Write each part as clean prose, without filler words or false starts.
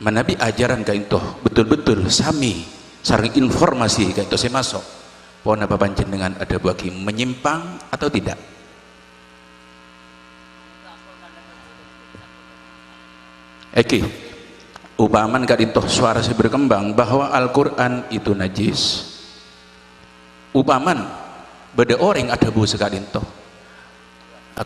manabi ajaran ka intoh betul-betul sami sareng informasi ka intoh saya masuk pon apa panjenengan ada bagi menyimpang atau tidak. Eki upaman ka intoh suara saya berkembang bahwa Al-Quran itu najis, upaman beda orang ada bu sekali intoh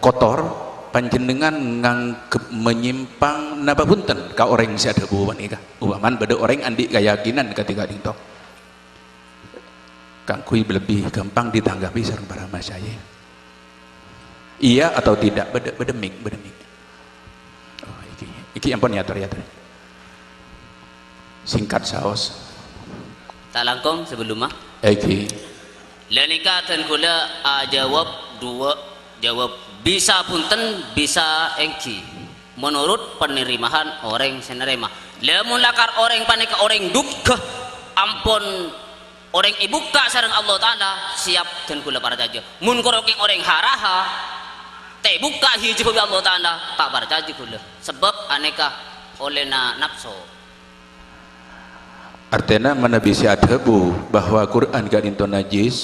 kotor panjenengan nganggep menyimpang napa punten ka orang si ada bu wanika upaman beda orang andi keyakinan ketika itu kang kui lebih gampang ditanggapi sareng para masyayikh iya atau tidak bedemik oh iki ampun ya singkat saos tak langkong sebelum mah iki lenika ten kula jawab dua jawab bisa punten bisa engki menurut penerimaan orang senerima lamun lakar orang panika orang duka ampun orang ibuka sareng Allah Ta'ala siap dan kula para jaja mun koroking orang haraha te buka hiji bi Allah Ta'ala tak para jaja kula sebab aneka olehna nafsu artinya mana bisa adhabu bahwa Quran kan itu najis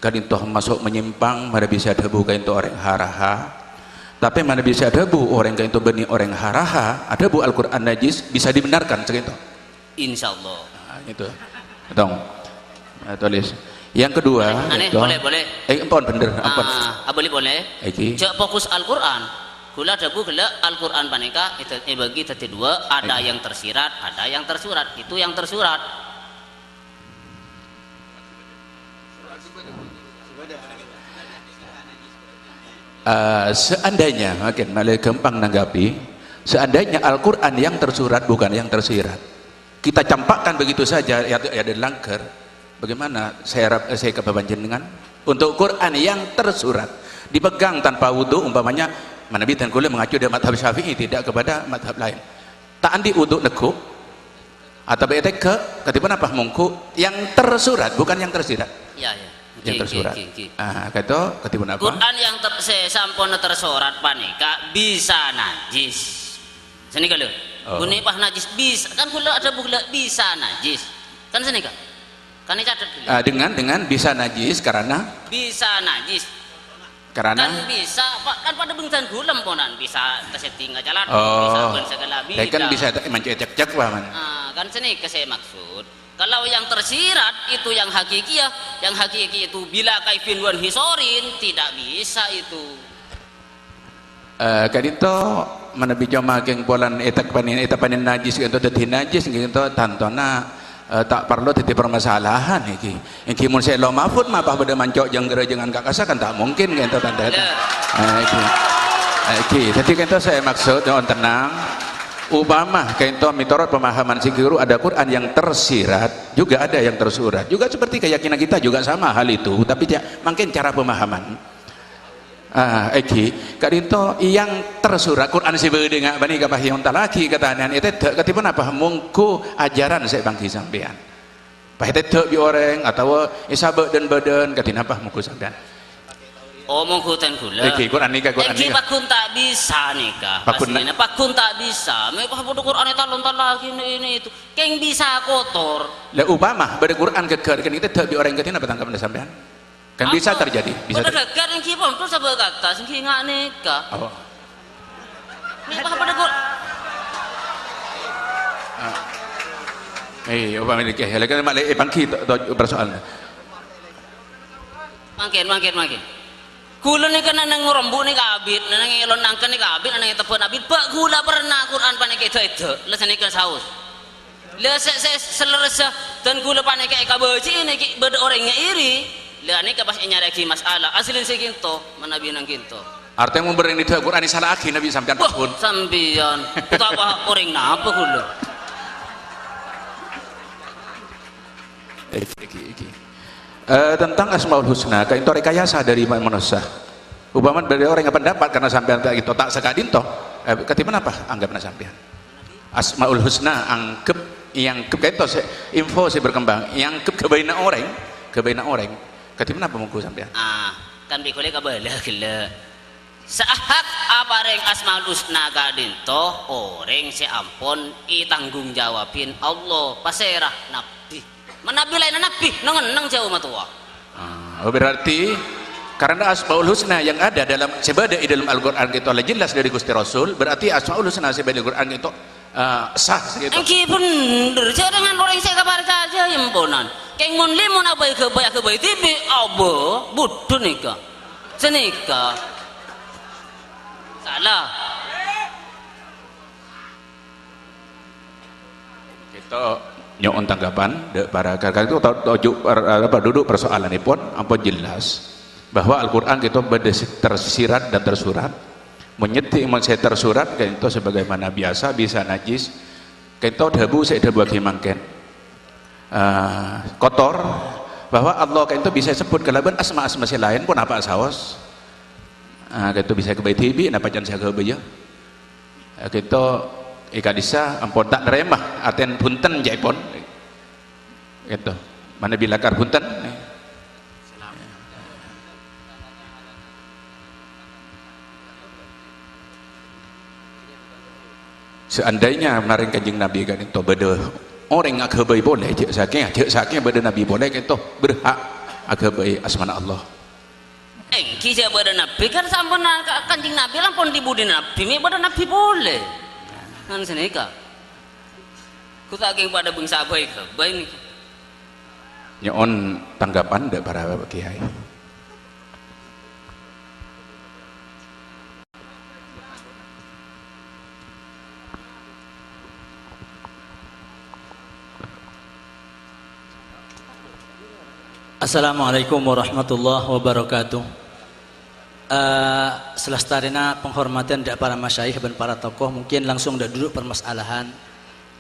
kan itu masuk menyimpang mana bisa adhabu kan itu orang haraha tapi mana bisa adhabu orang kan itu benih orang haraha adhabu Al-Quran najis bisa dibenarkan segitu insyaallah nah, itu dong tulis yang kedua aneh boleh ampun bener ampun boleh cek fokus Al-Quran kula dabu kula Al-Quran panika itu bagi tadi dua ada yang tersirat ada yang tersurat itu yang tersurat seandainya makin malah gampang nanggapi seandainya Al-Quran yang tersurat bukan yang tersirat kita campakkan begitu saja ya ada langgar bagaimana saya ke panjenengan untuk Quran yang tersurat dipegang tanpa wudu umpamanya Nabi dan kula mengacu dari madhab Syafi'i tidak kepada madhab lain tak andi wudu neku atau bete ke ketipan apa mungku yang tersurat bukan yang tersirat ya yang tersurat kata ketipan apa Quran yang sampun tersurat panika bisa najis sini kalau guni pah najis bisa kan kula ada bukla bisa najis kan sini kan ini catat dengan bisa najis karena kan bisa kan pada bengsan gulam ponan bisa kesetting jalan bisa ben segala bidang kan bisa mencecek paman kan sini saya maksud kalau yang tersirat itu yang hakiki itu bila kaifin wan hisorin tidak bisa itu kadito menabi jama geng polan etak panin najis gitu dadi najis gitu tantona tak perlu titi permasalahan iki mun saya lo mafud mah apa beda mancok jenggera jangan kakasa kan tak mungkin gitu tanda iki jadi gitu saya maksud dengan tenang upama gitu mitorot pemahaman si guru ada Quran yang tersirat juga ada yang tersurat juga seperti keyakinan kita juga sama hal itu tapi mungkin cara pemahaman kadito yang tersurat Quran si bedenga bani ka pahyong talaki katanan itu ketipan apa mungku ajaran saya bangki sampean pahete bi orang atau isabe dan badan katina apa mungku sampean mungku tan kula Quran nika pakun tak bisa nika pastinya pakun tak bisa me pah Quran eta lontar lagi ini itu keng bisa kotor la upama bade Quran keker kan itu bi orang katina apa tangkapan sampean kan bisa terjadi bisa dekat yang kipon terus apa kata sing ngak nikah ini apa pada upama nikah lagi mak bangki persoalan makin kula ni kan nang rombu ni kabit nang elon nangkan ni kabit nang tepan abit pak kula pernah Quran panik itu lesani ke saus le selerasa dan kula panik ka baci ni beda orangnya iri lah ni kabas nyareki masalah aslin seginto manabi nang ginto artinya mau bering di Quran salah akhi nabi sampean pun sampean kita apa orang napa kula tentang Asmaul Husna kain to rekayasa dari manusia umpama dari orang yang pendapat karena sampean tak gitu tak sekadin toh ketipan apa anggapna sampean Asmaul Husna anggap yang kain to info saya berkembang yang kebaina orang ketipan apa mungku sampean kan bikole kabalah gila saahat apa reng asmaul husna kadinto orang si ampun tanggung jawabin Allah paserah nabi menabi lain nabi nang jauh matua. Berarti karena asmaul husna yang ada dalam sebagai dalam Al-Qur'an itu jelas dari Gusti Rasul, berarti asmaul husna sebagai Al-Qur'an itu sah gitu. Engki bener jangan orang saya kabar saja imponan keng mun limun apa ke bayi tibi abo budu nika senika salah kita nyon tanggapan para kakak itu duduk persoalan ini pun apa jelas bahwa Al-Quran itu tersirat dan tersurat menyetik saya tersurat kayak itu sebagaimana biasa bisa najis kayak itu debu saya debu mangken kotor bahwa Allah kayak itu bisa sebut kalaban asma-asma lain pun apa saos kayak itu bisa kebaik tibi napa jangan saya kebaik kayak itu ikadisa ampun tak neremah aten punten jaipon gitu mana bilakar punten seandainya menarik kanjeng Nabi kan itu beda orang agabai boleh cek saking beda Nabi boleh kan itu berhak agabai asmana Allah kisah pada Nabi kan sampun kanjeng Nabi lampun dibudi Nabi mi pada Nabi boleh kan senika ku saking pada bangsa baik baik niki nyon tanggapan dari para kiai. Assalamualaikum warahmatullahi wabarakatuh. Selestarina penghormatan dari para masyayikh dan para tokoh mungkin langsung dah duduk permasalahan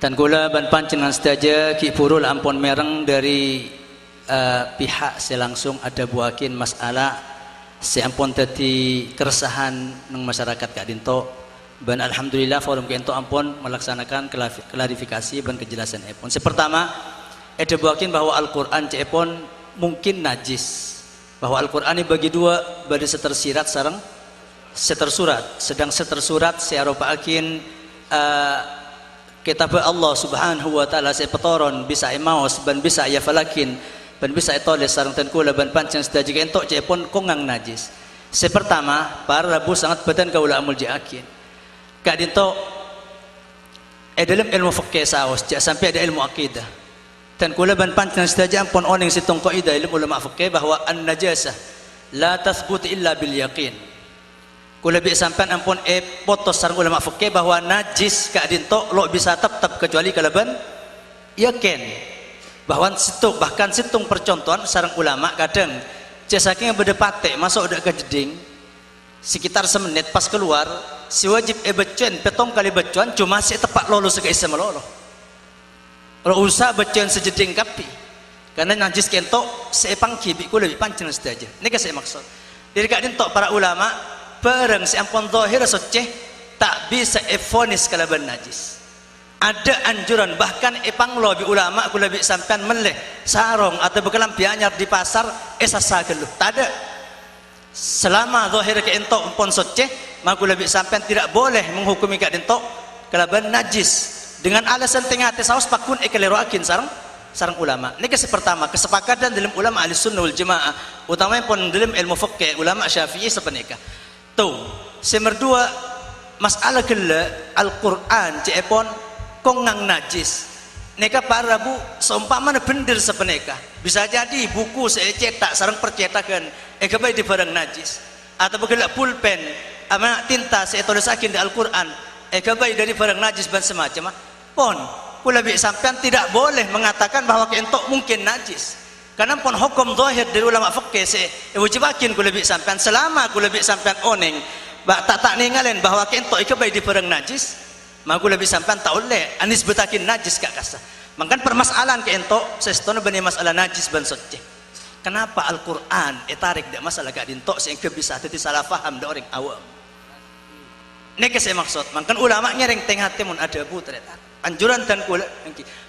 dan gula ban pancengan saja ki purul ampun mereng dari pihak saya langsung ada buakin masalah saya ampun tadi keresahan ng masyarakat Kak Dinto dan alhamdulillah forum Kento ampun melaksanakan klarifikasi dan kejelasan epon. Pertama ada buakin bahwa Al-Quran cepon mungkin najis bahwa Al-Quran ini bagi dua bagi setersirat sarang setersurat sedang setersurat saya rupaakin kitab Allah subhanahu wa ta'ala saya petoron bisa imaos dan bisa ya falakin dan bisa itoles sarang tenkula dan pancang sedang jika entok cepon kongang najis pertama para rabu sangat badan kaula amul jiakin Kak Dinto dalam ilmu fikih saos sampai ada ilmu akidah dan kula ban pancang saja ampun oning sitong kaidah ilmu ulama fikih bahwa an-najasah la tathbut illa bil yaqin. Kula bi sampean ampun potos sareng ulama fikih bahwa najis Kak Dinto lo bisa tetap kecuali kalaban yakin. Bahwa situ bahkan situng percontohan sareng ulama kadang saking berdepate masuk udah ke jeding sekitar semenit pas keluar si wajib becuan petong kali becuan cuma si tepat lolos ke isem lolo. Kalau usah bacaan sejeding kapi karena najis kentok sepang kibi ku lebih pancing saja ini kan saya maksud dari Kak Dinto para ulama bareng si ampun zahir soceh tak bisa efonis kalaban najis ada anjuran bahkan epang lobi ulama ku lebih sampean meleh sarong atau bekelam bianyar di pasar esasa geluh tak ada selama zahir kentok ampun soceh maka lebih sampean tidak boleh menghukumi Kak Dinto kalaban najis dengan alasan tengah saus pakun ekeleroakin sarang ulama. Ini pertama kesepakatan dalam ulama ahli sunnah wal jamaah utamanya pun dalam ilmu fikih ulama syafi'i sepenika. Tuh, nomor dua masalah kela Al-Quran cepon kongang najis. Neka para bu seumpama bener sepenika. Bisa jadi buku saya cetak sarang percetakan baik di barang najis atau begala pulpen ama tinta saya tulisakin di Al-Quran baik dari barang najis dan semacam pun kula bi sampean tidak boleh mengatakan bahwa kentok mungkin najis karena pun hukum zahir dari ulama fikih wajibakin kula bi sampean selama kula bi sampean oneng tak ninggalin bahwa kentok ika baik di barang najis maka kula bi sampean tak oleh anis betakin najis kak kasa mangkan permasalahan kentok sestona bani masalah najis ban suci kenapa Al-Quran tarik dak masalah Kak Dinto sehingga bisa tadi salah faham da orang awam ini saya maksud mangkan ulama nyering tengah timun ada bu ternyata anjuran dan kula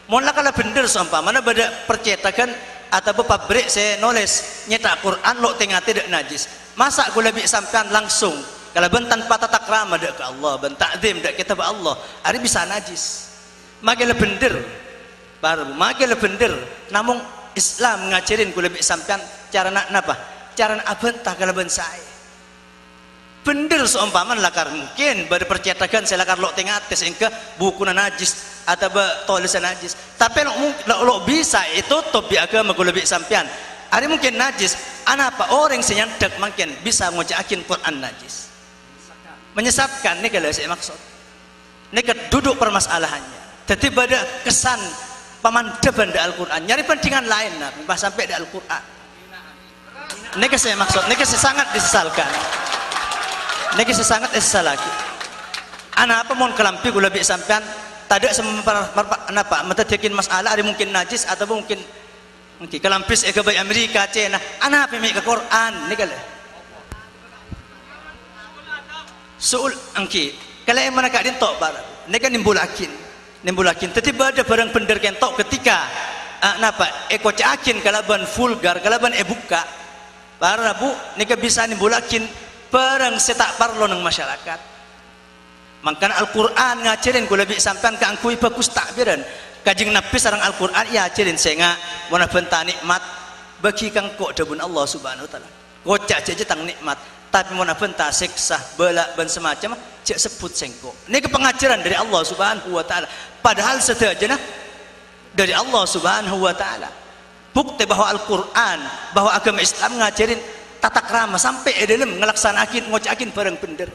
mohon lah kalau bener sumpah mana pada percetakan atau pabrik saya nulis nyetak Quran lo tengah tidak najis masa kula bi sampean langsung kalau ben tanpa tata krama dak ke Allah, ben takzim dak kitab Allah, ari bisa najis. Magel bener. Baru magel bener. Namun Islam ngajarin kula lebih sampean cara nak napa? Cara nak abentah kalau ben sae. Bener seumpaman lakar mungkin pada percetakan saya lakar lok tengah atas engke buku najis atau tulisan najis. Tapi lo bisa itu topi agama kula lebih sampean. Ari mungkin najis, apa orang senyandak mungkin bisa ngocakin Quran najis. Menyesatkan ini kalau saya maksud. Ini duduk permasalahannya. Jadi pada kesan pemandaban di Al-Quran. Nyari pentingan lain, nah, sampai di Al-Quran. Ini saya maksud. Ini saya sangat disesalkan. Ini saya sangat disesalkan. Anak apa mohon kelampi gula lebih sampean. Tidak apa mentadikin masalah. Ada mungkin najis atau mungkin kelampis ke bayi Amerika, Cina. Anak apa yang ke Quran? Ini kalau. Soal angki, kalau yang mana kak dintok barat, ini kan nimbulakin. Tiba ada barang bener kentok ketika, napa? Cakin kalaban vulgar, kalaban buka, para bu, ini kan bisa nimbulakin barang setak parlo ng masyarakat. Makanya Al-Quran ngajarin kalau lebih sampean ke angkui bagus takbiran. Kajing Nabi sarang Al-Quran ya ajarin saya mana benta nikmat bagi kang kok dabun Allah Subhanahu wa taala. Kocak aja tang nikmat. Tapi mana benta siksa, belak dan semacam cek sebut sengko. Ini kepengajaran dari Allah Subhanahu wa taala. Padahal sederhana dari Allah Subhanahu wa taala. Bukti bahwa Al-Quran, bahwa agama Islam ngajarin tata krama sampai dalam ngelaksanakin ngocakin barang bener.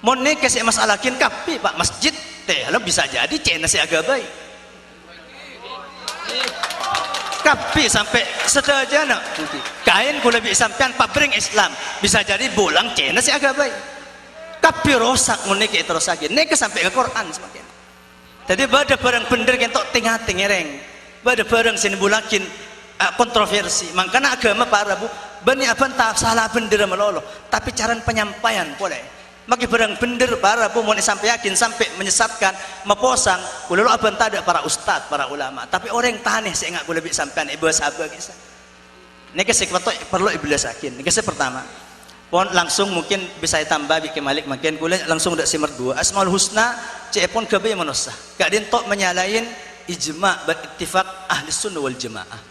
Mon ne kasih masalakin kapi Pak masjid teh lo bisa jadi cina si agak baik. Kapi sampai sederhana kain kula bisa sampean pabring Islam bisa jadi bolang cina si agak baik. Kapi rosak mon ne ke terus lagi. Ne sampai ke Quran semakin. Jadi pada barang bener kentok tengah tengereng. Pada barang sini bulakin kontroversi. Makanya agama para bu bani apa entah salah bener melolo. Tapi cara penyampaian boleh. Maka barang bener para bu mau disampaikan sampai menyesatkan, meposang. Kulo apa entah ada para ustad, para ulama. Tapi orang taneh saya enggak boleh sampean ibu sahabat kisah. Ini kesek perlu iblis yakin. Ini kesek pertama. Pon langsung mungkin bisa ditambah bikin malik makin kulo langsung udah simer dua. Asmaul husna cepon kebe manusia. Gak dintok menyalain ijma berittifaq ahli sunnah wal jamaah.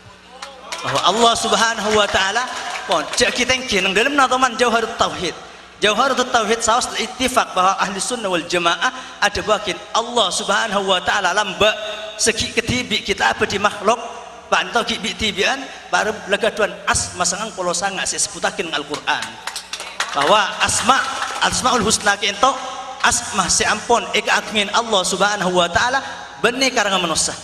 Bahwa Allah Subhanahu wa taala pon cek kita yang dalam nadaman Jauharut Tauhid. Jauharut Tauhid saus ittifaq bahwa ahli sunnah wal jamaah ada bakin Allah Subhanahu wa taala lamba segi ketibi kita apa di makhluk pantau ki bitibian baru lagaduan asma sangang polo sanga sebutakin Al-Qur'an bahwa asmaul husna kento asma seampun eka akmin Allah Subhanahu wa taala benih karangan manusia.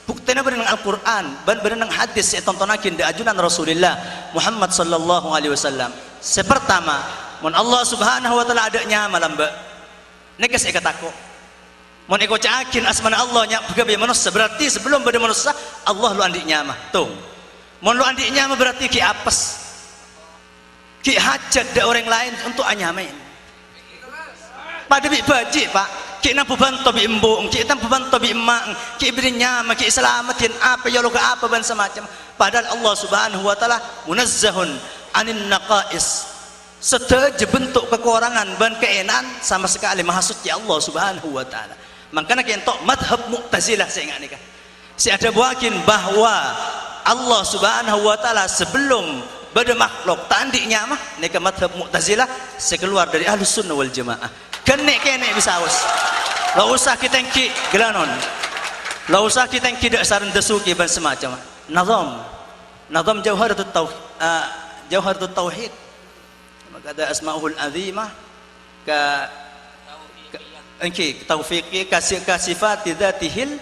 Buktinya benar Al-Quran, benar hadis saya tontonakin di ajunan Rasulullah Muhammad sallallahu alaihi wasallam. Sepertama, mun Allah Subhanahu wa taala adanya malam ba. Nek saya kataku. Mun iko cakin asmana Allah nya begabe manusia berarti sebelum pada manusia Allah lu andiknya mah. Tuh. Mun lu andiknya mah berarti ki apes. Ki hajat da orang lain untuk anyamain. Pada bi baji, Pak. Ki na pubanto bi embung, ki tam pubanto bi emang, ki berinya maki selamatin apa ya lo ke apa ban semacam. Padahal Allah Subhanahu wa taala munazzahun anin naqais. Seteja bentuk kekurangan ban keenan sama sekali maha suci Allah Subhanahu wa taala. Makanya kentok madhab Mu'tazilah saya ingat nikah. Si ada buakin bahwa Allah Subhanahu wa taala sebelum pada makhluk tandiknya mah nikah madhab Mu'tazilah sekeluar dari Ahlus Sunnah wal Jamaah. Kenek bisa aus. Lau usah kita ki gelanon. Lau usah kita tidak saran desuki ban semacam. Nazam Jauharut Tauhid. Maka ada asmaul azimah ka taufiqi kasifati dzatihil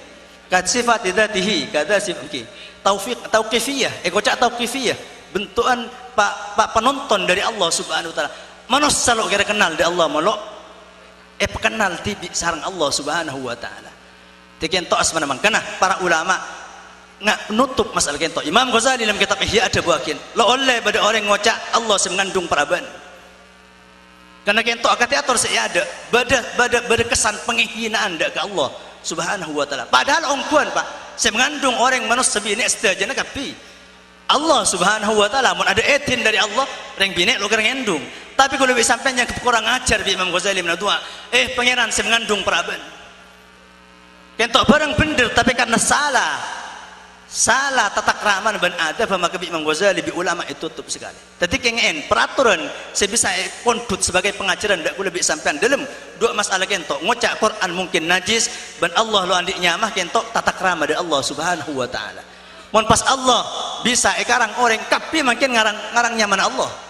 kasifati dzatihi kada sifki taufiq tauqifiyah cak tauqifiyah bentukan pak penonton dari Allah Subhanahu wa taala. Manusia lo kira kenal dari Allah malok kenal tibi sarang Allah Subhanahu wa taala. Tikento asmana mangkana para ulama nggak nutup masalah kento. Imam Ghazali dalam kitab Ihya ada buakin. Lo oleh pada orang ngocak Allah semengandung paraban. Karena kento akati atur saya ada bada kesan penghinaan dak ke Allah Subhanahu wa taala. Padahal ongkuan Pak, saya mengandung orang manusia bini sedajana kapi. Allah Subhanahu wa taala mun ada etin dari Allah reng bini lo kereng endung. Tapi kalau lebih sampai yang kurang ajar bi Imam Ghazali menadua, pangeran saya mengandung peraban. Kentok barang bener tapi karena salah tata krama dan adab maka bi Imam Ghazali bi ulama itu tutup sekali. Jadi kengen peraturan saya bisa kontut sebagai pengajaran ndak lebih sampean dalam dua masalah kentok ngocak Quran mungkin najis dan Allah lo andiknya mah kentok tata krama dari Allah Subhanahu wa taala. Mon pas Allah bisa ekarang orang kapi makin ngarangnya mana Allah.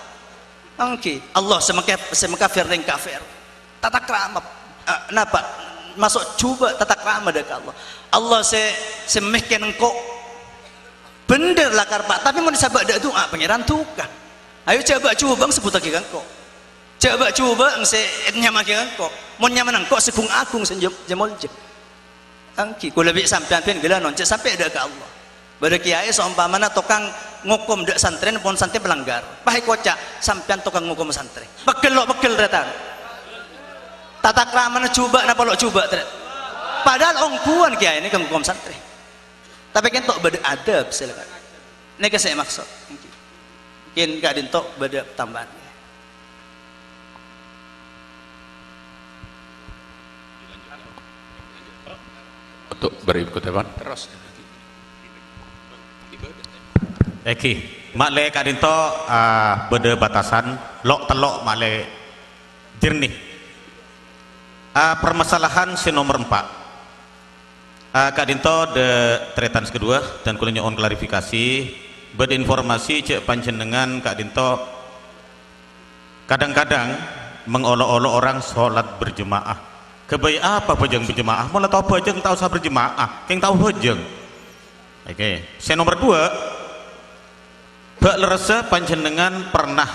Angki Allah semakafir ring kafir. Tata krama napa masuk coba tata krama dari Allah. Allah semehken engkau bener lah karpa tapi mau disabak dak doa pangeran tukang. Ayo coba sebut lagi engkau. Coba engse nyama lagi engkau. Mon nyaman engkau sekung agung senjemol je. Angki ku lebih sampean pen gila non sampai ada ke Allah. Pada kiai seumpamana tukang ngukum dak santren pun santri pelanggar. Pahai kocak sampean tukang ngukum santri. Bekel datang. Tata krama coba napa lo coba padahal ongkuan kiai ini kang ngukum santri. Tapi kan tok beda adab silakan. Ini ke saya maksud. Mungkin gak dintok beda tambahan. Untuk berikutnya terus. Eki, makle kadinto beda batasan lok telok makle jernih. Permasalahan si nomor 4. Kadinto de tretan kedua dan kulanya on klarifikasi beda informasi cek panjenengan kadinto kadang-kadang mengolok-olok orang sholat berjemaah. Kebaik apa bajeng berjemaah? Malah tahu bajeng tahu sah berjemaah, keng tahu bajeng. Oke, si nomor 2. Bak lerese panjenengan pernah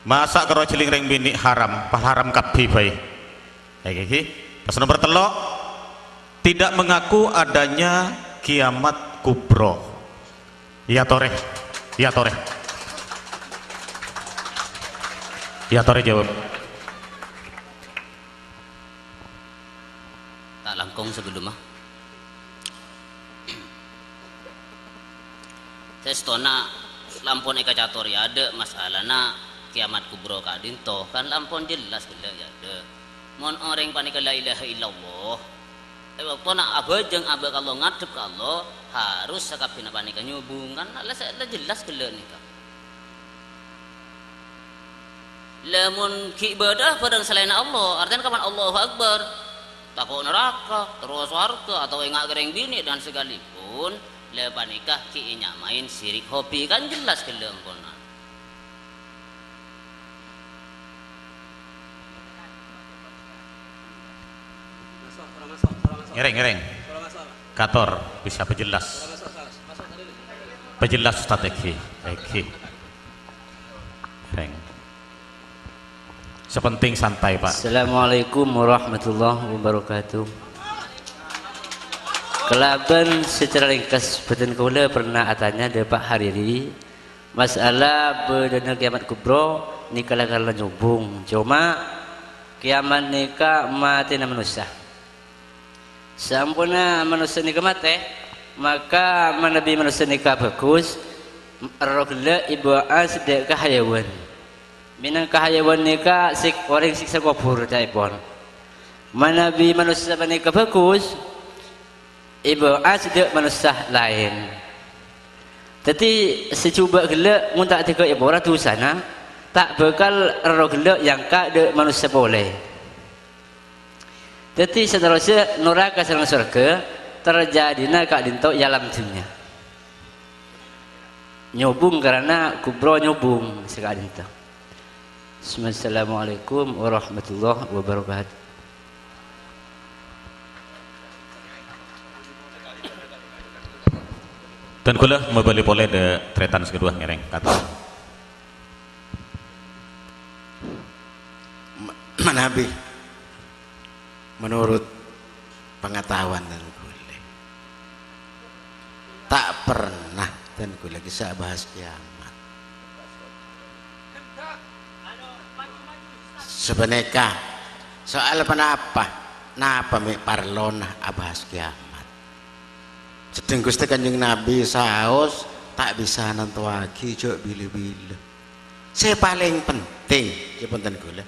masak karo ciling ring bini haram, haram kabeh bae. Iki. Pas nomor 3 tidak mengaku adanya kiamat kubro. Iya tore. Iya tore. Iya tore jawab. Tak langkung sebelum mah. Testona lampon eka cator ya ada masalah na kiamat kubro kadinto kan lampon jelas gila ya ada mon orang panik la ilaha illallah waktu nak abajeng abah kalau ngadep ke Allah harus sakapina panik nyubung kan lah jelas gila nih kan lamun ki ibadah pada selain Allah artinya kapan Allahu Akbar takut neraka terus warga atau enggak gereng bini dan sekalipun lepas nikah ki nyamain sirik hobi kan jelas kelengkonan. Ngereng kator bisa pejelas Ustaz Eki ngereng sepenting santai Pak. Assalamualaikum warahmatullahi wabarakatuh. Kelaban secara ringkas badan kaula pernah atanya dari Pak Hariri masalah berdana kiamat kubro nikah kalau nyubung cuma kiamat nikah mati na manusia sampuna manusia nikah mati maka manabi manusia nikah bagus rogla ibu asdek kahayawan minang kahayawan nikah orang siksa kubur caipon manabi manusia nikah bagus ibu asdek manusia lain. Jadi secuba gelak mun tak tiga ibu ratu sana tak bakal roh gelak yang kade manusia boleh. Jadi seterusnya neraka sareng surga terjadina kak dinto yalam dunia. Nyobung karena kubro nyobung sekak dinto. Assalamualaikum warahmatullahi wabarakatuh. Dan kula membeli boleh de tretan kedua ngereng kata. Manabi menurut pengetahuan dan kula tak pernah dan kula kisah bahas kiamat. Sebenarnya soal napa me parlona abahas kiamat. Sedeng Gusti Kanjeng Nabi saos tak bisa nanti lagi jok bila-bila Saya paling penting ya punten kula.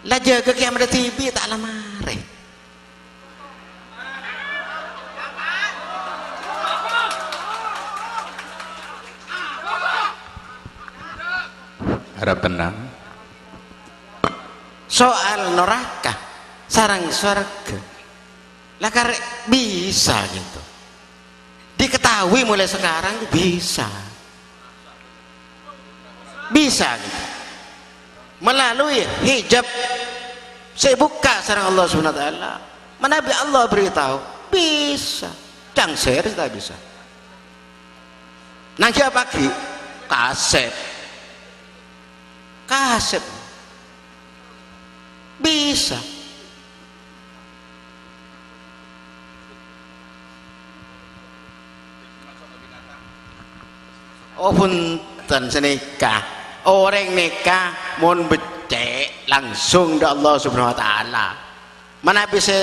Lah jaga kiamat tibi tak lamare. Harap tenang. Soal neraka sarang surga lah karek bisa gitu, diketahui mulai sekarang bisa gitu melalui hijab saya buka sarang Allah SWT, mana Allah beritahu bisa cangser tak bisa nanti pagi kaset bisa. Oh punten senikah orang nikah mohon becek langsung dari Allah Subhanahu Wa Taala. Mana bisa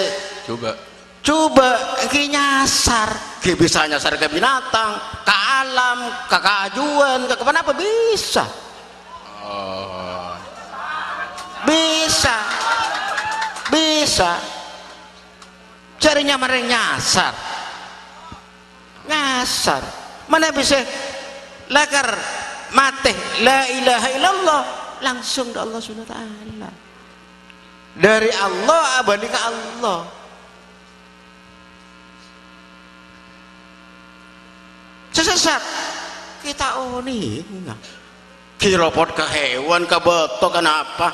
coba ki nyasar, ki bisa nyasar ke binatang, ke alam, ke keajuan, ke kemana apa bisa? Bisa carinya mereka nyasar mana bisa lakar mati la ilaha illallah langsung dari Allah Subhanahu wa taala, dari Allah abadi ke Allah. Sesat kita kiropot ke hewan ke betok kenapa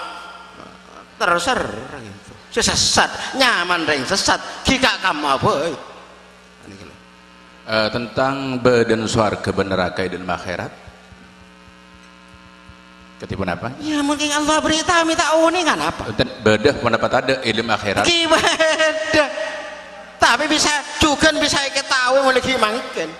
terser gitu. Sesat nyaman ring sesat kika kamu apa tentang badan swarga neraka dan akhirat ketipu apa ya mungkin Allah beritahu minta kan apa bedah pendapat ada ilmu akhirat beda tapi bisa juga bisa ketahui mulai gimangkan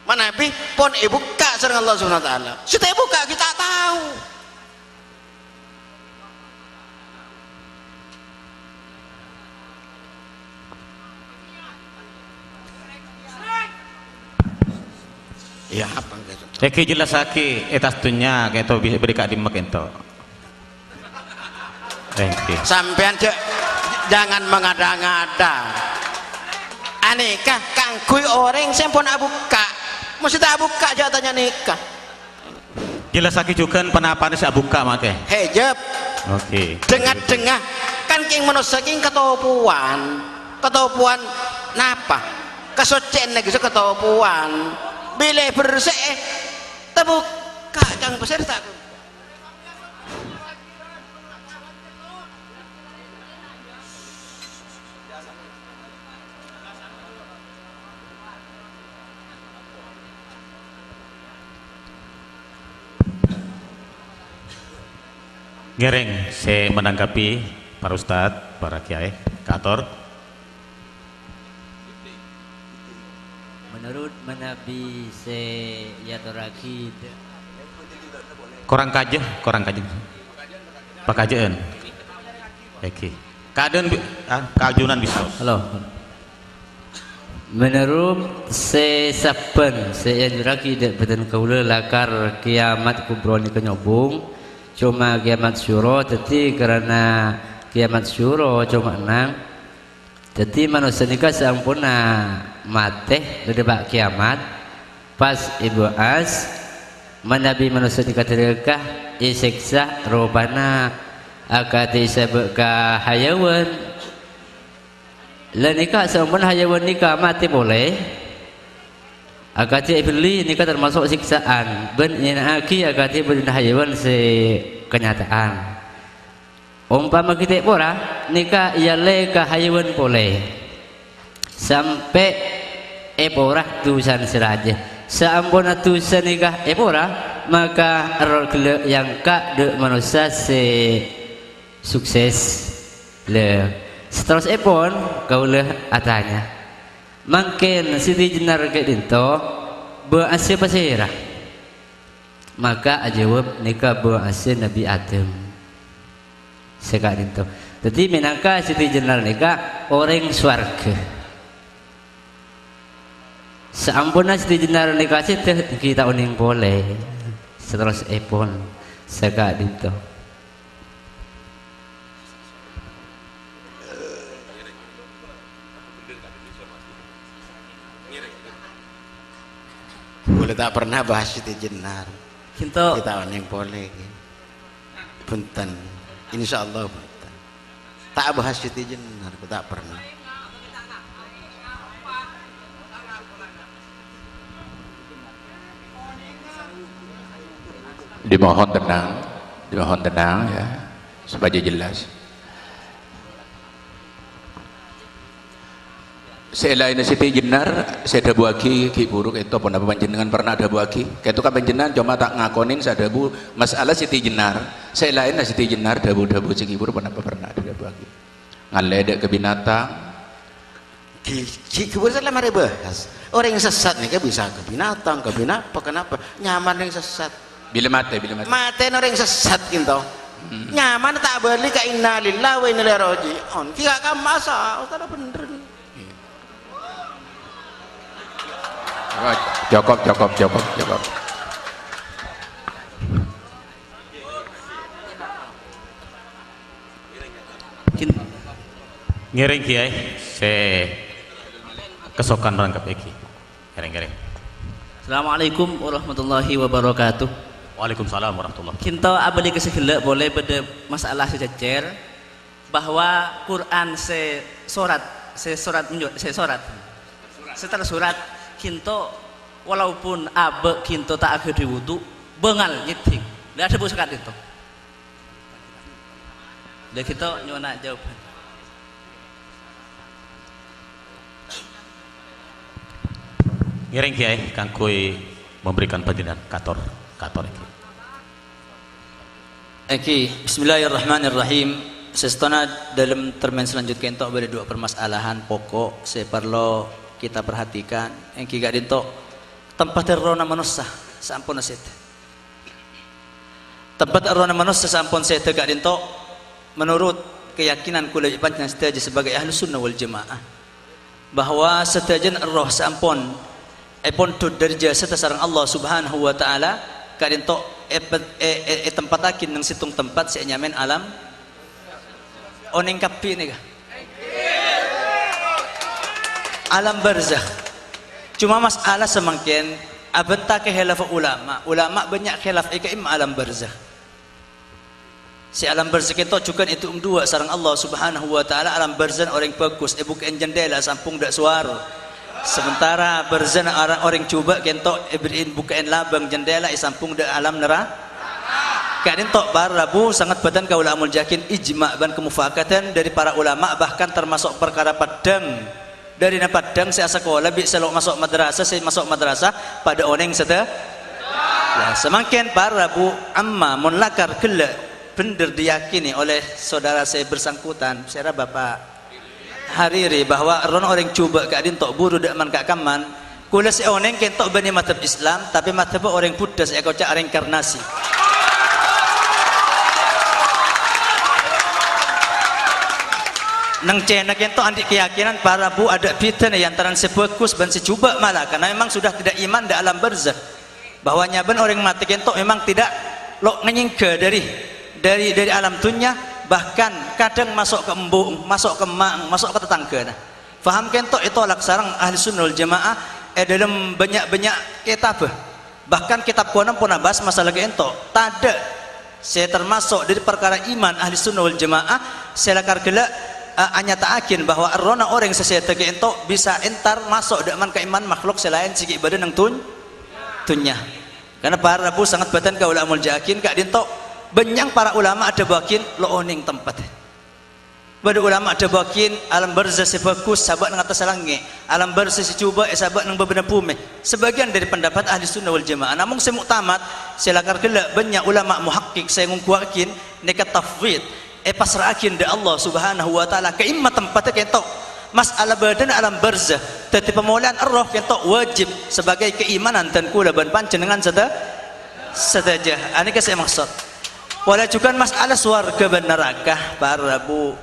mana Nabi pun ibu kak serang Allah Subhanahu wa taala kita buka kita tahu. Ya apa gitu. Eki jelas aki etas tunya gitu bisa beri kak dimek itu. Sampean jangan mengada-ngada. Anikah kangkui orang sempon abuka. Mesti tak buka jatanya nikah. Jelas aki juga penapan si abuka make. Hijab. Oke. Dengar-dengar kan king manusia king ketopuan napa? Kesucian lagi ketopuan. Bila bersih terbuka kang besar tak Ngereng saya menanggapi para ustadz, para kiai, kator. Menurut Nabi Sayyiduraki Korang kaje pakajaan oke keadaan keajunan bisa halo menurut sesaben Sayyiduraki betul kaula lakar kiamat kubro ni kenyobung cuma kiamat syuro tetapi karena kiamat syuro cuma 6 jadi manusia nikah sampuna mati dari bak kiamat pas ibu as menabi manusia nikah terikah isiksa robana akati sebeka hayawan lah nikah sampuna hayawan nikah mati boleh akati ibli nikah termasuk siksaan ben ina aki akati ben hayawan se kenyataan umpama kita pora nikah ialah ke hayawan boleh sampai eporah tusan seraja seampun tusan nikah eporah maka rogel yang kak de manusia se sukses le seterus epon kau le atanya mungkin siti jenar ke dinto berasih pasirah maka ajawab nikah berasih Nabi Adam sekarang itu jadi minangka siti jenar nikah orang swarga Seampun Siti Jenar dikasih teh kita uning boleh. Seterus epon seka dito. Boleh tak pernah bahas Siti Jenar. Kinto Kita yang boleh. Punten. Insyaallah punten. Tak bahas Siti Jenar, tak pernah. Dimohon tenang ya, supaya jelas. Selain Siti Jenar, saya ada buaki ki buruk itu pun apa panjenengan pernah ada buaki? Kayak itu kan panjenengan cuma tak ngakonin saya ada bu masalah Siti Jenar. Selain Siti Jenar dabu ki buruk pun apa pernah ada buaki? Ngaledek ke binatang. Ki buruk lah mari bahas. Orang yang sesat nih kan bisa ke binatang, ke binapa, kenapa? Nyaman yang sesat. Bila mati. Mati orang yang sesat gitu. Nyaman tak beli ke innalillahi wa inna ilaihi raji'un. Ki gak kan masa, utara bener. Cukup. Ngiring kiai se kesokan rangkap iki. Ngiring. Assalamualaikum warahmatullahi wabarakatuh. Waalaikumsalam warahmatullahi. Kinto abadi kesegela boleh pada masalah sejajar bahwa Quran setelah surat kinto walaupun abe kinto tak agak diwudu bengal nyiting tidak ada busakat itu dan kita nyona jawaban Ngiring kiai kangkui memberikan panjenengan kator iki. Bismillahirrahmanirrahim. Sestona dalam termen selanjutnya itu ada dua permasalahan pokok saya perlu kita perhatikan. Yang kiga dinto tempat errona manusia sampun aset. Tempat errona manusia sampun saya tegak dinto menurut keyakinan kula panjang setuju sebagai ahlu sunnah wal jamaah bahwa setajan roh sampun epon tud dari jasa sareng Allah subhanahu wa ta'ala kadinto tempatakin nang situng tempat saya nyamen alam oning kapi nih alam barzakh cuma masalah semangkin abenta ke khilaf ulama banyak khilaf ika imma alam barzakh si alam barzakh itu juga itu dua sareng Allah subhanahu wa ta'ala alam barzakh orang bagus bukan jendela sampung dak suara sementara barzan orang coba kentok ibrin bukain labang jendela isampung de alam neraka kadin tok barabu sangat badan ka ulamul jakin ijma' ban kemufakatan dari para ulama bahkan termasuk perkara padang dari na padang saya sekolah bi selok masuk madrasah pada oneng sete ya semakin barabu amma munlakar kella bener diyakini oleh saudara saya bersangkutan saya bapak Hariri bahwa orang cuba kadin tok buru dak man kak kaman kula si oneng kentok bani madhab Islam tapi madhab orang Buddha saya kocak reinkarnasi nang cena kentok andik keyakinan para bu ada bidan yang antara sebagus ban secuba malah karena memang sudah tidak iman di alam barzakh bahwa nyaben orang mati kentok memang tidak lo ngenyingke dari alam dunia bahkan kadang masuk ke embung, masuk ke mang, masuk ke tetangga. Nah, faham kentok itu alak sarang ahli sunnah wal jamaah dalam banyak kitab. Bahkan kitab kuanam pun bahas masalah kentok. Tada saya termasuk dari perkara iman ahli sunnah wal jamaah. Saya lakar gelak hanya taakin bahwa arona orang sesuatu kentok bisa entar masuk daman keiman makhluk selain segi badan yang tunya. Karena para rabu sangat batan ka ulamul jakin kak dintok banyak para ulama ada bakin lo oning tempat pada ulama ada bakin alam barzakh sebagus sahabat nang atas langit alam barzakh secuba sahabat nang bebenah pume sebagian dari pendapat ahli sunnah wal jamaah namun saya muktamad saya lakar gelak banyak ulama muhakkik saya ngungkuakin nekat tafwid pasrahakin dari Allah subhanahu wa ta'ala ke imma tempatnya kentok masalah badan alam barzakh tetapi pemulihan arwah kentok wajib sebagai keimanan dan kula ban panjenengan saja ini saya maksud wala juga masalah swarga dan neraka para bu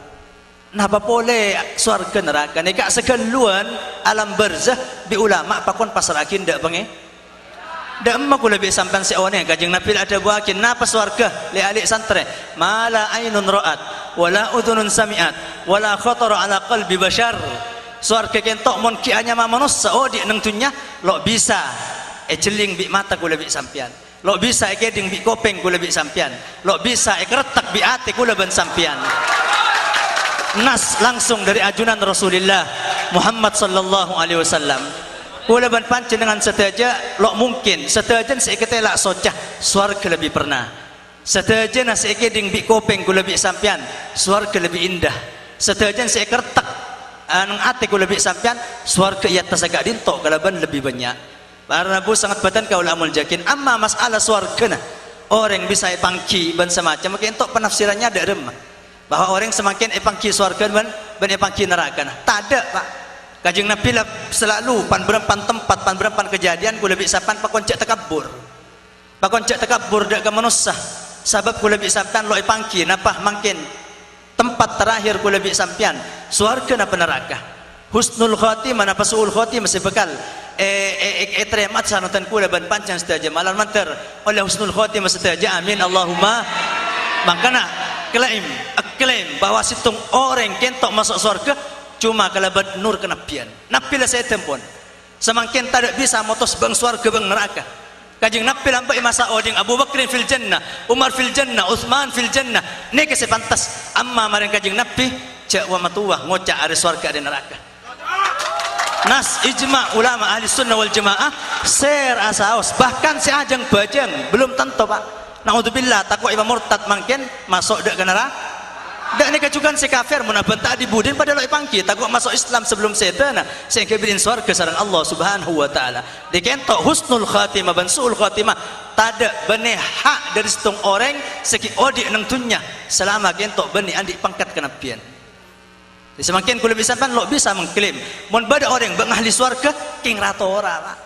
Napa boleh surga neraka ni kak sekeluan alam barzah bi ulama pakon pasrakin dak pengen dak emma kula bi sampan si one kajeng Nabi ada buakin napa surga li alik santre mala ainun ra'at wala udhunun sami'at wala khatara ala qalbi bashar surga kentok mon ki hanya manusia oh di nang tunya lo bisa jeling bi mata kula bi sampian lo bisa keding bi kopeng kula bi sampian lo bisa kretak bi ate kula ban sampian. Nas langsung dari ajunan Rasulullah Muhammad sallallahu alaihi wasallam. Kula ban pancen dengan seteja lo mungkin setejan seikete lak socah swarga lebih pernah. Setejan seike ding bi kopeng kula bi sampian swarga lebih indah. Setejan seikertak anang ate kula bi sampian swarga iya tasaga dinto kalaban lebih banyak. Para nabu sangat batan kaula amul jakin amma masalah swarga nah orang bisa pangki ban semacam maka entok penafsirannya ada remah bahwa orang semakin epangki surga ban epangki neraka. Nah, tak ada pak. Kajeng Nabi lah selalu pan berempan tempat pan berempan kejadian kula bi sapan pakon cek takabur. Pakon cek takabur dak ke manusia. Sebab kula bi sampean lo epangki napa mangkin tempat terakhir kula bi sampean surga napa neraka. Husnul khatimah napa suul khatimah masih bekal etremat sanutan kula ban pancang setaja malam manter oleh husnul khatimah setaja amin Allahumma. Makana klaim bahwa situng orang kentok masuk surga cuma kalabat nur kenabian. Nabi lah saya tempon. Semakin tak bisa motos bang surga bang neraka. Kajing Nabi lampai masa oding Abu Bakrin fil jannah, Umar fil jannah, Utsman fil jannah. Ni ke sepantas. Amma maring kajing Nabi cak wa matuah ngocak ada surga ada neraka. Nas ijma ulama ahli sunnah wal jamaah ser asaos bahkan si ajeng bajeng belum tentu pak. Naudzubillah takwa imam murtad mangken masuk dak ke neraka dak ni kacukan si kafir mun bentak dibudin pada lo pangki takwa masuk Islam sebelum setan sehingga birin surga sareng Allah Subhanahu wa taala dikentok husnul khatimah ban suul khatimah tada benih hak dari setung orang seki odi nang dunya selama kentok benih andi pangkat kenabian. Semakin kula bisa pan lo bisa mengklaim mun bada orang bang ahli surga king ratora pak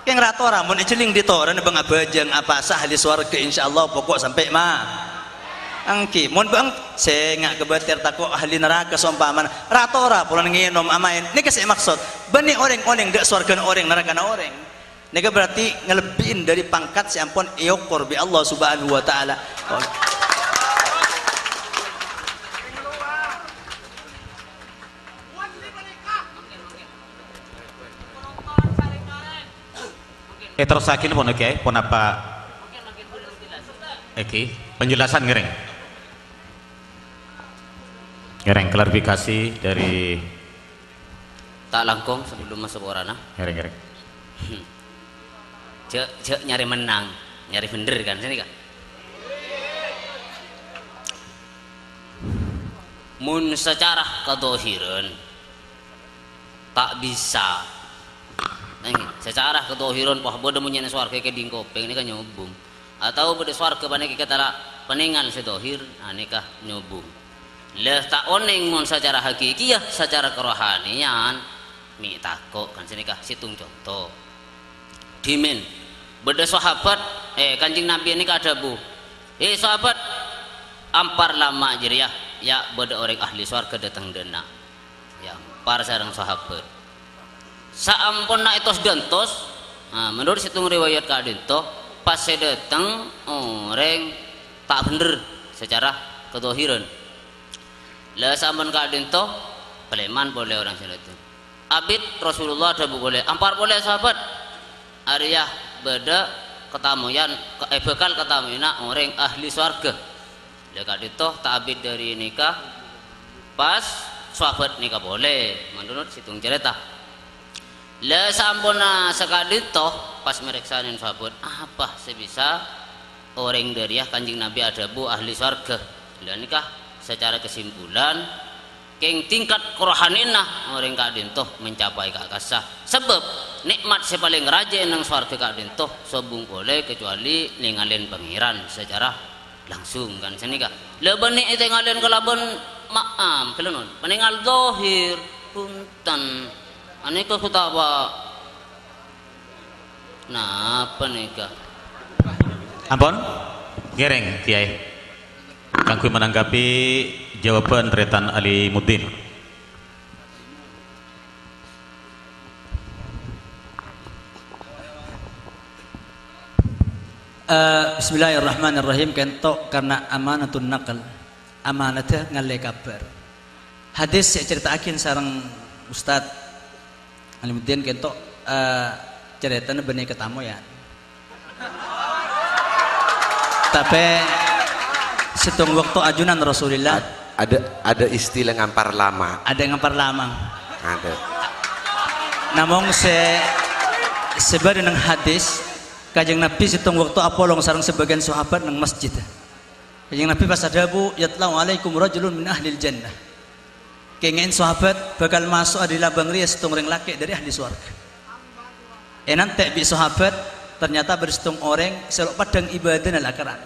yang ratora mun celing ditoran bang abajang apa sah ahli surga insyaallah pokok sampai mah angki mun bang sengak kebatir takut ahli neraka sompaman ratora pulang nginom amain ini kasih maksud benih orang-orang dak surga orang neraka orang ini berarti ngelebihin dari pangkat si ampun iokor bi Allah Subhanahu wa taala. Terus akhirnya pun oke, pun apa? Oke, penjelasan ngereng klarifikasi dari tak langkung sebelum masuk orana. Ngereng. Cek nyari menang, nyari bener kan sini kan. Mun secara kedohiran tak bisa. Secara kedohiran wah bodoh munyen swarga ke dingkopeng ini kan nyobung atau bodoh swarga banyak kita peningan sedohir aneka nyobung lah tak oneng mun secara hakiki ya secara kerohanian mi tako kan sini kah situng contoh dimen bodoh sahabat kanjeng Nabi ini kada bu sahabat ampar lama jadi ya bodoh orang ahli swarga datang dena ya ampar sareng sahabat saampun nak etos gantos menurut situng riwayat kadento pas saya datang orang tak bener secara kedohiran lah saampun kadento peleman boleh orang saya datang abid Rasulullah ada boleh ampar boleh sahabat Arya beda ketamuyan bekal ketamuyana orang ahli swarga lah kadento tak abid dari nikah pas sahabat nikah boleh menurut situng cerita. Lah sampuna sekali toh pas meriksain sahabat apa sebisa orang dari kanjeng Nabi ada bu ahli surga. Lah nikah secara kesimpulan keng tingkat kerohaninah orang kadin toh mencapai kakasah sebab nikmat sepaling raja nang surga kadin toh sobung boleh kecuali ningalin pangeran secara langsung kan senika. Lah bani itu ngalen kelaban maam kelon peningal dohir punten aneka kutawa nah apa nikah ampun gereng kiai kangku menanggapi jawaban Retan Ali Muddin. Bismillahirrahmanirrahim. Kentok karena amanatun naql, amanatnya ngalle kabar. Hadis saya ceritakan sareng Ustad Alimuddin kentok ceritanya benih ketamu ya. Tapi setung waktu ajunan Rasulullah ada istilah ngampar lama. ada ngampar lama. Ada. Namong sebar nang hadis Kajeng Nabi situng waktu apolong sareng sebagian sahabat nang masjid. Kajeng Nabi pas adabu yatlau alaikum rajulun min ahlil jannah. Kengen sahabat bakal masuk di labang ria situng orang laki dari ahli surga. Nanti bi sahabat ternyata bersitung orang selok padang ibadah nalakaran.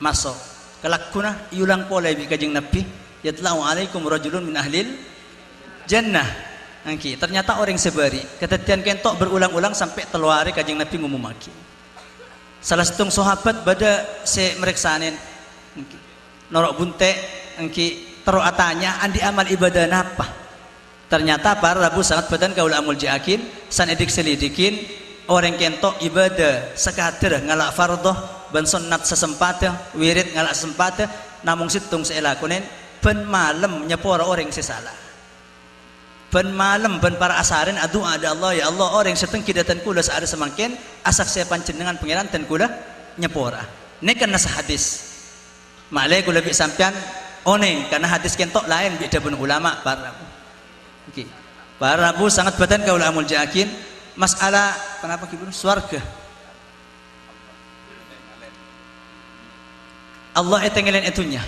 Masuk. Kelakuna iulang pola bi Kajeng Nabi yatlau alaikum rajulun min ahlil jannah. Angki ternyata orang sebari ketetian kentok berulang-ulang sampai teluari Kajeng Nabi ngumumaki. Salah satu sahabat bada se mereksanin norok bunte angki teruk atanya andi amal ibadah napa. Ternyata para rabu sangat badan kaul amul jakin san edik selidikin orang kentok ibadah sekader ngalak fardoh ban sunnat sesempatnya wirid ngalak sempatnya namung situng seelakunen ben malam nyepora orang sesalah. Ben malam ben para asarin adu ada Allah ya Allah orang setengki datan kula saada semangkin asak saya panjenengan pangeran dan kula nyepora. Ini kan nasa hadis. Malai kula bi sampean oneng karena hadis kentok lain beda pun ulama para. Oke. Para rabu sangat badan kaula amul jakin masalah kenapa kibun swarga. Allah etengelen itunya.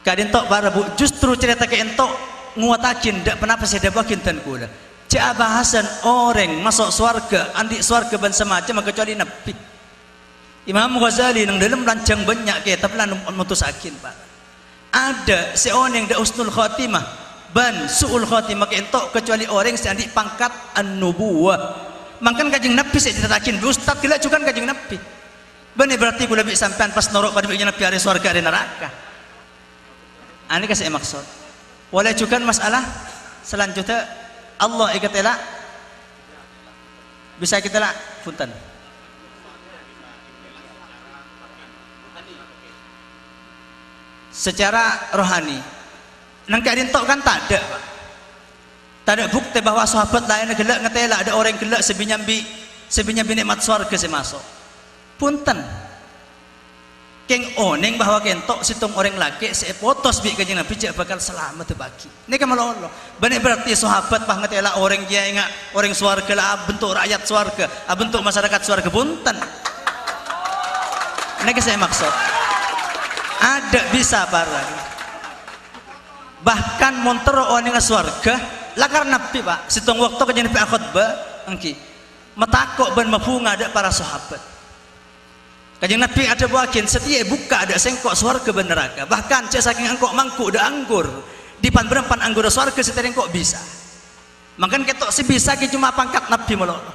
Kadin tok para rabu justru cerita ke entok nguatakin dak kenapa saya dapakin tan kula cak bahasan orang masuk swarga andi swarga ban semacam kecuali Nabi Imam Ghazali nang dalam rancang banyak kitab lan mutusakin Pak ada seorang dak usnul khatimah ban suul khatimah kentok kecuali orang yang andi pangkat an-nubuwah mangkan Kajeng Nabi saya ceritakin ustaz gila juga Kajeng Nabi bener berarti kula bi sampean pas norok pada Nabi ada swarga ada neraka ani ka saya maksud. Boleh juga masalah selanjutnya Allah ikatela bisa kita lah punten. Secara rohani nang kadin tok kan tak ada Pak. Tak ada bukti bahwa sahabat lain gelak ngetela ada orang gelak sebinyambi nikmat surga semasuk. Punten. Keng oneng bahwa kentok situng orang laki sepotos bi Kajeng Nabi jak bakal selamat bagi. Ini kan malolo. Benar berarti sahabat pah ngetela orang dia ingat orang swarga lah bentuk rakyat swarga, bentuk masyarakat swarga punten. Ini kan saya maksud. Ada bisa barang. Bahkan montero oneng swarga lah karena Nabi Pak. Situng waktu Kajeng Nabi khutbah angki. Metakok ben mabunga ada para sahabat. Kajeng Nabi ada bagian setia buka ada sengkok swarga ben neraka. Bahkan cek saking angkok mangkuk ada anggur. Di pan berempan anggur swarga setereng kok bisa. Makan ketok si bisa ki cuma pangkat Nabi melolo.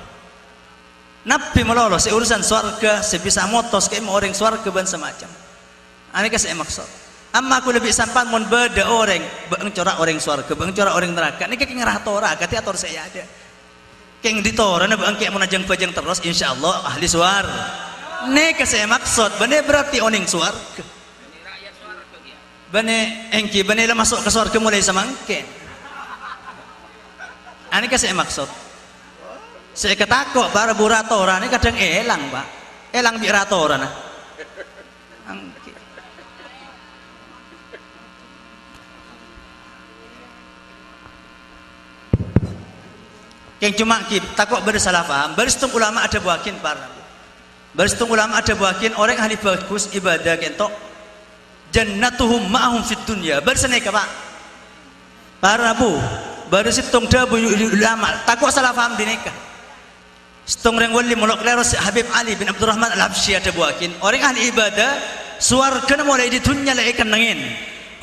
Nabi melolo seurusan swarga sebisa motos kayak mau orang swarga ben semacam. Ani ka saya maksud. Amma aku lebih sampan mon beda orang beung corak orang swarga, beung corak orang neraka. Ini kaki ngerah tora, kati ator saya ada. Keng ditora na beung kayak munajang pajang terus insyaallah ahli swarga. Nek saya maksud bener berarti oning swarga bener engki bener lah masuk ke swarga mulai samangken ani ka saya maksud saya ketakut para buratora ini kadang elang Pak elang bi ratora nah yang cuma ki takut bersalah paham beristung ulama ada buakin para Bersitung ulama ada bagian orang ahli bagus ibadah kentok jannatuhum ma'ahum fit dunya berseneka Pak para bu bersitung dabu ulama takut salah paham dineka situng reng wali mulak leros Habib Ali bin Abdurrahman Al-Habsyi ada bagian orang ahli ibadah suarga mulai di dunya lah ikan nangin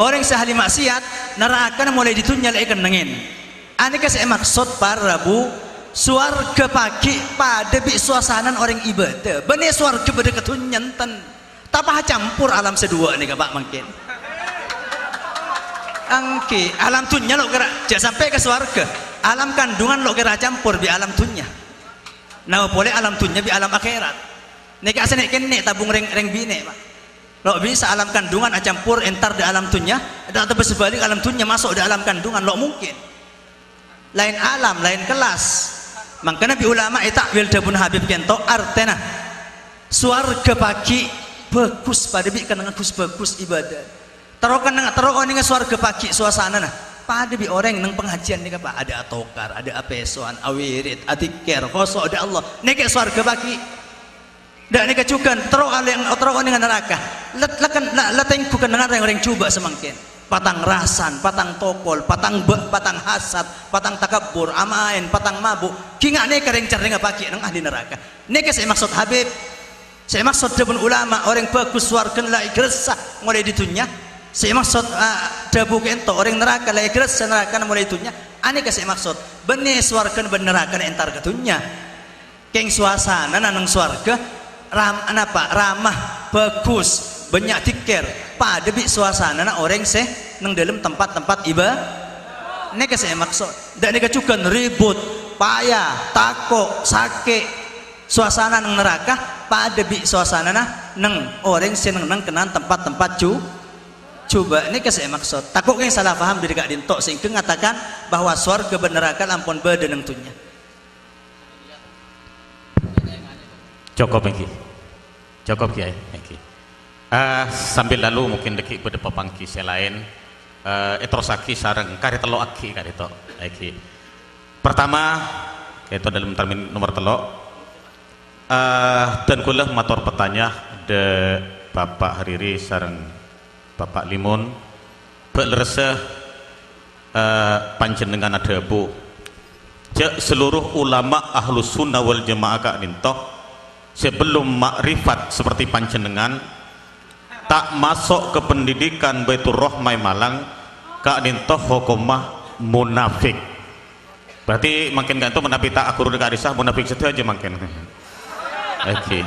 orang sahli maksiat neraka mulai di dunya lah ikan nangin ani ka saya maksud para bu swarga pagi pada bi suasanan orang ibadah bener swarga pada ketunyantan tak campur alam sedua nih Pak mungkin angki alam dunia lo kira jangan sampai ke swarga alam kandungan lo kira campur di alam dunia nah boleh alam dunia di alam akhirat nek asane kene tabung reng bine Pak lo bisa alam kandungan campur entar di alam dunia atau sebalik alam dunia masuk di alam kandungan lo mungkin lain alam lain kelas makanya bi ulama takwil dabun Habib kento artena swarga pagi bagus pada bi kan bagus ibadah terokan dengan swarga pagi suasana nah pada bi orang nang pengajian nih Pak ada atokar ada apesoan awirit atikir kosok ada Allah nek swarga pagi dak nek cukan terokan dengan neraka leteng bukan dengan orang coba semangkin patang rasan patang tokol patang hasad patang takabur amain patang mabuk kinga nek kareng careng pagi nang ahli neraka nek saya maksud Habib saya maksud dabun ulama orang bagus swarga la igresah mulai di dunia saya maksud dabu kento orang neraka la igresah neraka mulai dunia ane ka saya maksud benih swarga ben neraka entar ke dunia keng suasana nang swarga ramah bagus banyak tikir pada bi suasana na orang seh nang dalam tempat-tempat ibadah nek saya maksud dan nek juga ribut payah takut sakit suasana nang neraka pada bi suasana na nang orang seh nang kenan tempat-tempat coba ini saya maksud takut yang salah paham dari Kak Dinto sehingga mengatakan bahwa surga ben neraka lampun beda nang tunya cukup Kiai sambil lalu mungkin deki pada papangki selain etrosaki sareng kari telo aki kari to iki pertama itu dalam termin nomor telo dan kula matur petanya de Bapak Hariri sareng Bapak Limun belerse panjenengan ada bu seluruh ulama ahlus sunnah wal jamaah Kak Dinto sebelum makrifat seperti panjenengan tak masuk ke pendidikan Baitur Rahmah Malang Kak Dinto hukumah munafik berarti makin gantung menafik tak aku udah karisah munafik itu aja makin oke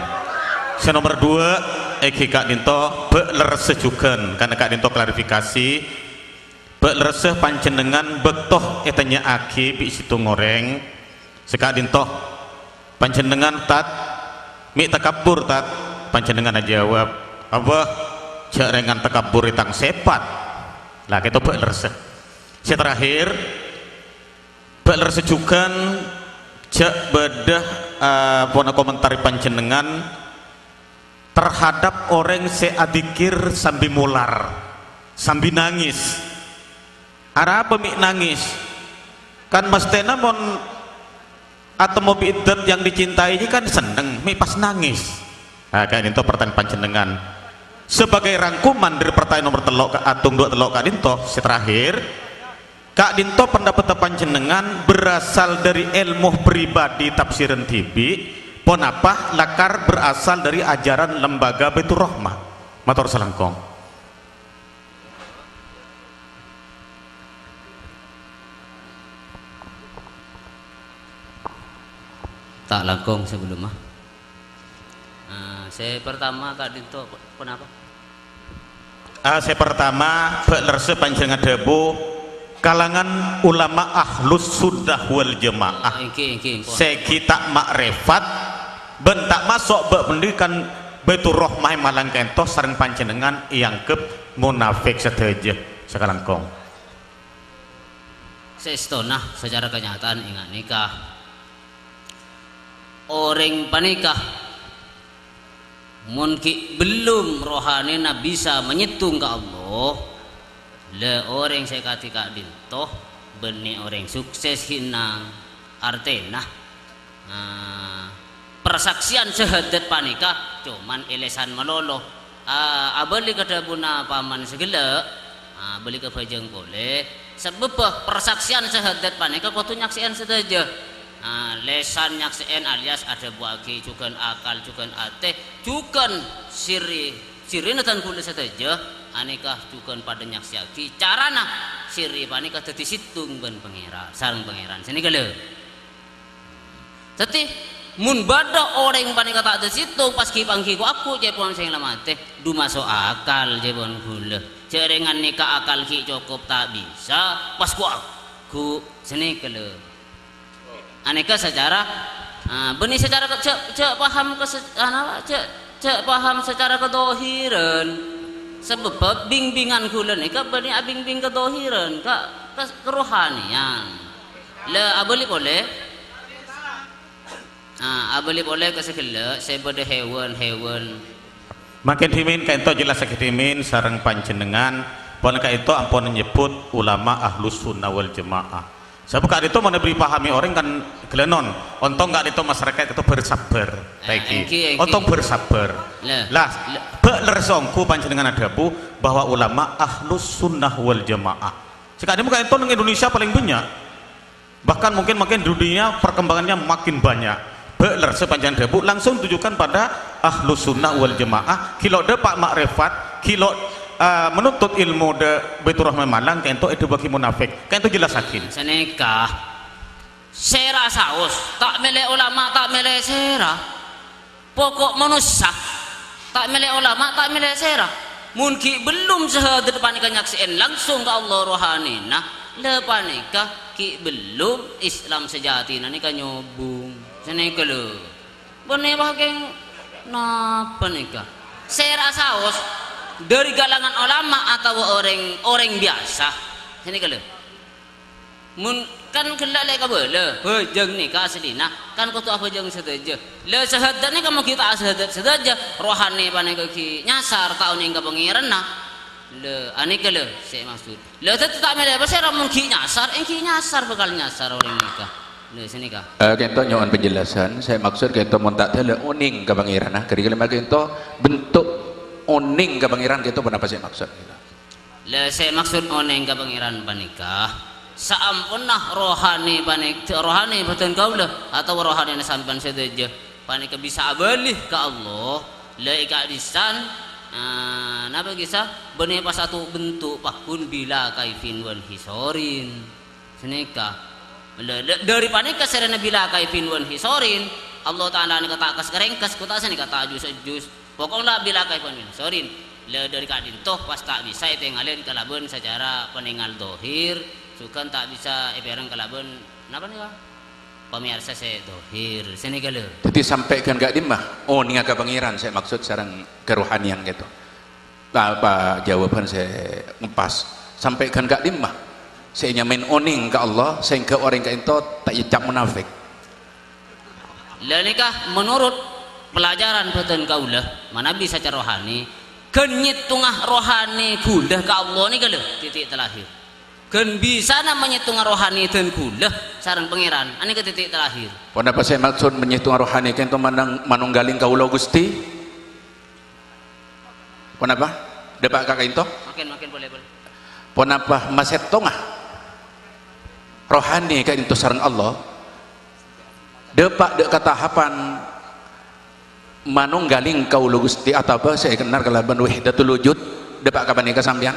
nomor 2 Kak Dinto beler sejukan karena Kak Dinto klarifikasi beler panjenengan bektoh etanya aki bi situ ngoreng Kak Dinto panjenengan tat mi takabur tat panjenengan aja jawab apa jarengan takabur itang sepat lah kita beler terakhir beler sejukan jak bedah pona komentari panjenengan terhadap orang seadikir sambil mular sambil nangis arah pemik nangis kan mestena mon atau mobil idat yang dicintai ini kan seneng mi pas nangis nah kayak itu pertanyaan panjenengan sebagai rangkuman dari pertanyaan nomor telok ke atung 2 telok Kak Dinto terakhir Kak Dinto pendapat panjenengan berasal dari ilmu pribadi tafsiran TV pon apa lakar berasal dari ajaran lembaga Baitur Rahmah matur selangkong tak langkong sebelum saya pertama Kak Dinto kenapa saya pertama belerse panjenengan debu kalangan ulama ahlus sunnah wal jamaah segi tak makrifat bentak masuk pendidikan Baitur Rahmah Malang kento sareng panjenengan yang ke munafik sedaja sekarang kong seistonah secara kenyataan ingat nikah orang panikah mungkin belum rohani bisa menyetung ke Allah le orang saya kata Kak Dinto benih orang sukses hinang artena persaksian sehadat panika cuman elesan melolo abali kadabuna paman segala beli ke bajang boleh sebab persaksian sehadat panika kau tu nyaksian saja lesan nyaksian alias ada buagi juga akal juga ate juga siri natan boleh saja anikah juga pada nyaksiaki carana siri panika tadi situng ben pangeran sarang pangeran sini kalau tapi mun bada orang panika tak ada situng pas kipangki ku aku jepon sing lamate du masuk akal jepon gula jaringan nikah akal ki cukup tak bisa pas ku sini kele aneka secara benih secara cek paham cek paham secara kedohiran sebab bimbingan kula nikah benih bimbing kedohiran kerohanian le abali boleh abali boleh kesekele saya pada hewan makin dimin kaito jelas sakit dimin sareng panjenengan pon kaito ampun nyebut ulama ahlus sunnah wal jamaah sebab kak itu mana beri pahami orang kan gelenon ontong gak itu masyarakat itu bersabar taiki ontong bersabar lah beler songku panjenengan adabu bahwa ulama ahlus sunnah wal jamaah sekarang ini itu di Indonesia paling banyak bahkan mungkin makin dunia perkembangannya makin banyak beler sepanjang debu langsung tujukan pada ahlus sunnah wal jamaah kilo de pak makrifat kilo menuntut ilmu de Baitur Rahman Malang kento itu bagi munafik kento jelas hakim seneka sera saus tak milih ulama tak milih sera pokok manusia tak milih ulama tak milih sera mungkin belum sehadir panika nyaksiin langsung ke Allah rohani nah lepas nikah ki belum Islam sejati nanti kan nyobung sini kalau benih bahagian napa nikah saya rasa os dari kalangan ulama atau orang biasa sini kalau kan kelak lek kabel hejeng nikah aslina kan kutu apa jeng sedaja le sehadane kamu kita sedaja rohani panika ki nyasar tahun hingga pengiran nah le aneka le saya maksud le tetap mele apa saya mungkin nyasar bakal nyasar orang nikah le sini kah kento nyoan penjelasan saya maksud kento montak tele oning ke pangeran nah kira-kira kento bentuk oning ke pangeran kento kenapa saya maksud le saya maksud oning ke pangeran panika saampunah rohani panik rohani betul kau lah atau rohani sampan sedaja panika bisa balik ke Allah le ikadisan napa kisah benih pas satu bentuk pakun bila kaifin wan hisorin senika dari panika serena bila kaifin wan hisorin Allah Ta'ala ni kata kas kerengkas kota sini kata jus pokoknya bila kaifin wan hisorin le dari kadin toh pas tak bisa itu ngalin kalaban secara peninggal dohir sukan tak bisa ibaran kalaban napa nih pemirsa saya dohir sini kalau jadi sampaikan gak dimah oh ini agak pangeran saya maksud sarang kerohanian gitu apa jawaban saya ngepas sampaikan gak dimah saya nyamin oning ke Allah sehingga orang ke itu tak icap munafik lanikah menurut pelajaran betul kaulah mana bisa cara rohani kenyit tengah rohani kulah ke Allah ni kalau titik terakhir kan bisa namanya tengah rohani dan kulah sarang pangeran ini ke titik terakhir kenapa saya maksud menyitung rohani kan itu manunggaling kaulah Gusti kenapa dapat kakak itu makin boleh kenapa masih tengah rohani kan itu sarang Allah dapat dek katahapan manunggaling kaulah Gusti atau apa saya kenal kalaban wahdatul wujud dapat kapan nikah sampean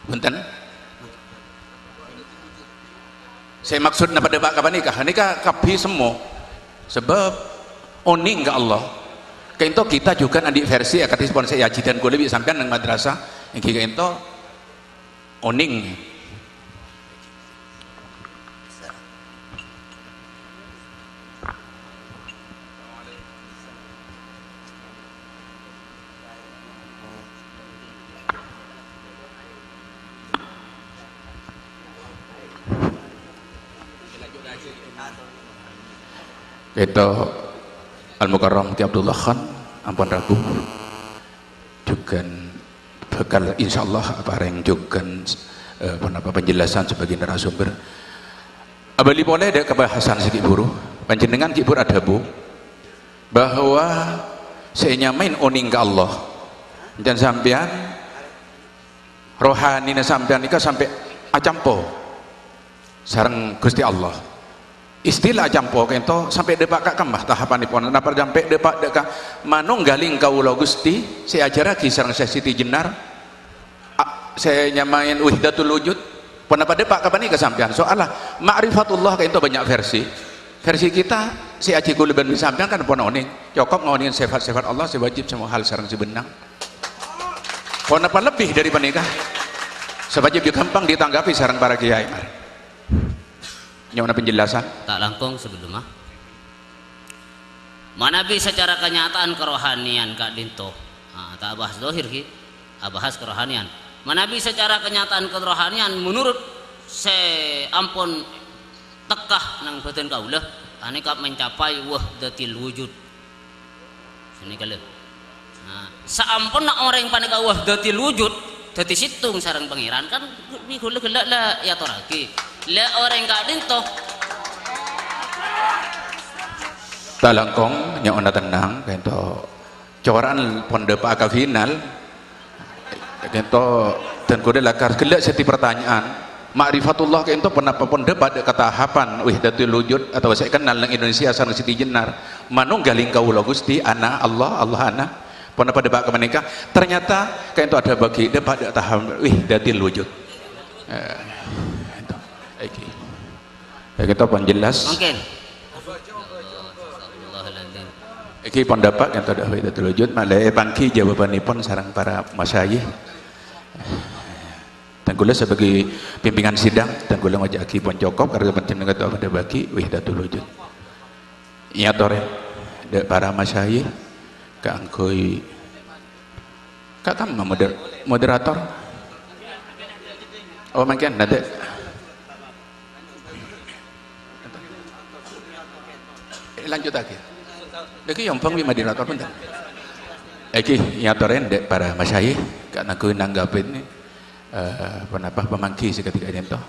Punten. Saya maksud pada bak kapan nikah kapi semua sebab oning ke Allah kento kita juga adik versi akati sponsor saya yaji dan gue lebih sampean nang madrasah yang kento oning itu Al-Mukarram Ti Abdullah Khan ampun ragu juga bakal insyaallah apa yang juga penjelasan sebagai narasumber abali boleh ada kebahasan sedikit buru panjenengan kibur adabu bahwa saya nyamain oning ke Allah dan sampean rohani sampean nikah sampai acampo sareng Gusti Allah istilah campo kento sampai depak kak kemah tahapan ipon napa sampai depak deka manunggaling kaulah Gusti saya ajar lagi sareng saya Siti Jenar saya nyamain wahdatul wujud pun apa depak kapan ini kesampian soalah ma'rifatullah kento banyak versi kita si aji kuliban disampaikan kan pun oning cokok ngonin sifat-sifat Allah sewajib semua hal sareng sebenang pon apa lebih dari penikah sebab gampang ditanggapi sarang para kiai nyawana penjelasan tak langkung sebelum manabi secara kenyataan kerohanian Kak Dinto tak bahas dohir ki bahas kerohanian manabi secara kenyataan kerohanian menurut ampun tekah nang batin kaulah ane kap mencapai wahdatil wujud sini kali saampun nak orang panika wahdatil wujud dadi situng sareng pangeran kan mikul gelak lah ya toraki le orang Kak Dinto talangkong nyawana tenang kento coran ponde pak akal final kento dan kuda lakar gelak seti pertanyaan ma'rifatullah kento pernah ponde pada ketahapan wahdatul wujud atau saya kenal nang Indonesia sareng Siti Jenar manunggaling kaula Gusti ana Allah ana pernah pada bak menikah ternyata kento ada bagi pada tahap wahdatul wujud itu kita penjelas mungkin iki pendapat yang tidak wahdatul wujud malai pangki jawabanipun sarang para masyayikh dan kula sebagai pimpinan sidang dan kula ngajaki pun cukup karena penting kata pada bagi wahdatul wujud iya tore para masyayikh kaangkoi kak kamu moderator oh mungkin nanti lanjut lagi lagi yang pang moderator pun lagi iya tore para masyayikh karena aku nanggapin ini penapa pemangki seketika itu